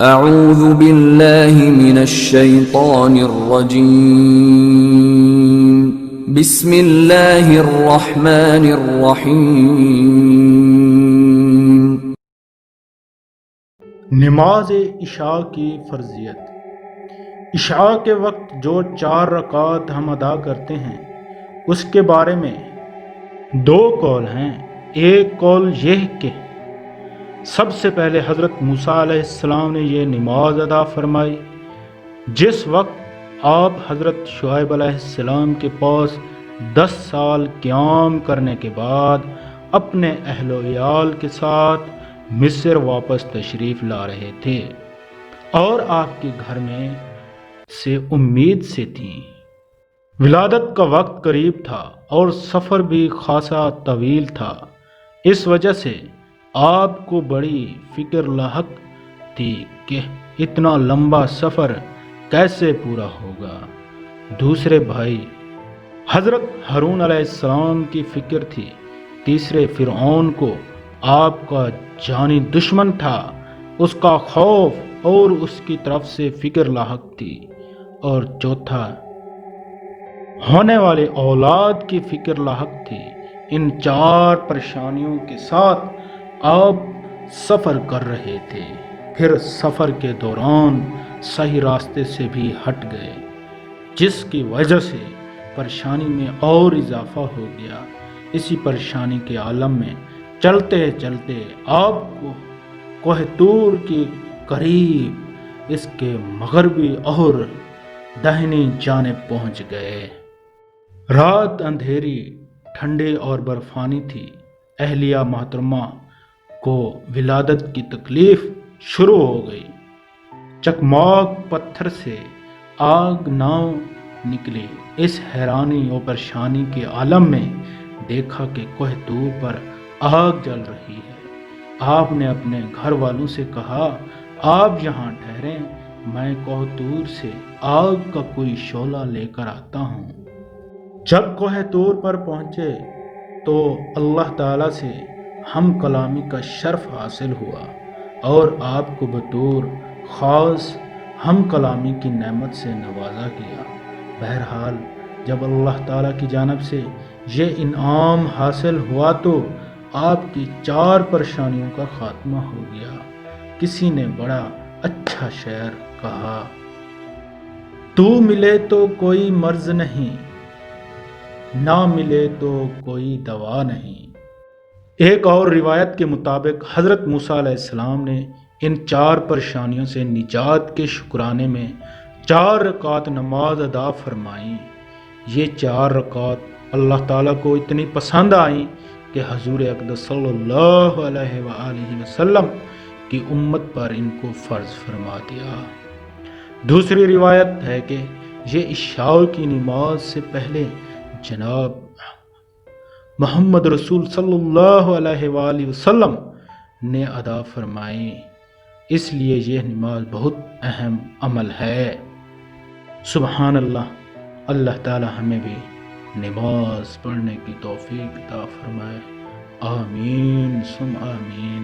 اعوذ باللہ من الشیطان الرجیم بسم اللہ الرحمن الرحیم۔ نماز عشاء کی فرضیت۔ عشاء کے وقت جو 4 رکعات ہم ادا کرتے ہیں اس کے بارے میں 2 قول ہیں۔ ایک قول یہ کہ سب سے پہلے حضرت موسیٰ علیہ السلام نے یہ نماز ادا فرمائی جس وقت آپ حضرت شعیب علیہ السلام کے پاس 10 سال قیام کرنے کے بعد اپنے اہل و عیال کے ساتھ مصر واپس تشریف لا رہے تھے اور آپ کے گھر میں سے امید سے تھیں۔ ولادت کا وقت قریب تھا اور سفر بھی خاصا طویل تھا، اس وجہ سے آپ کو بڑی فکر لاحق تھی کہ اتنا لمبا سفر کیسے پورا ہوگا۔ دوسرے بھائی حضرت ہارون علیہ السلام کی فکر تھی۔ تیسرے فرعون کو آپ کا جانی دشمن تھا، اس کا خوف اور اس کی طرف سے فکر لاحق تھی۔ اور چوتھا ہونے والے اولاد کی فکر لاحق تھی۔ ان 4 پریشانیوں کے ساتھ آپ سفر کر رہے تھے، پھر سفر کے دوران صحیح راستے سے بھی ہٹ گئے جس کی وجہ سے پریشانی میں اور اضافہ ہو گیا۔ اسی پریشانی کے عالم میں چلتے چلتے آپ کو کوہ طور کے قریب اس کے مغربی اور داہنی جانب پہنچ گئے۔ رات اندھیری، ٹھنڈی اور برفانی تھی۔ اہلیہ محترمہ کو ولادت کی تکلیف شروع ہو گئی۔ چکماک پتھر سے آگ نہ نکلی۔ اس حیرانی اور پریشانی کے عالم میں دیکھا کہ کوہ طور پر آگ جل رہی ہے۔ آپ نے اپنے گھر والوں سے کہا، آپ یہاں ٹھہریں، میں کوہ طور سے آگ کا کوئی شعلہ لے کر آتا ہوں۔ جب کوہ طور پر پہنچے تو اللہ تعالیٰ سے ہم کلامی کا شرف حاصل ہوا اور آپ کو بطور خاص ہم کلامی کی نعمت سے نوازا گیا۔ بہرحال جب اللہ تعالیٰ کی جانب سے یہ انعام حاصل ہوا تو آپ کی 4 پریشانیوں کا خاتمہ ہو گیا۔ کسی نے بڑا اچھا شعر کہا، تو ملے تو کوئی مرض نہیں، نہ ملے تو کوئی دوا نہیں۔ ایک اور روایت کے مطابق حضرت موسیٰ علیہ السلام نے ان 4 پریشانیوں سے نجات کے شکرانے میں 4 رکعات نماز ادا فرمائیں۔ یہ 4 رکعات اللہ تعالیٰ کو اتنی پسند آئیں کہ حضور اقدس صلی اللہ علیہ وآلہ وسلم کی امت پر ان کو فرض فرما دیا۔ دوسری روایت ہے کہ یہ عشاء کی نماز سے پہلے جناب محمد رسول صلی اللہ علیہ وآلہ وسلم نے ادا فرمائی، اس لیے یہ نماز بہت اہم عمل ہے۔ سبحان اللہ۔ اللہ تعالی ہمیں بھی نماز پڑھنے کی توفیق عطا فرمائے۔ آمین ثم آمین۔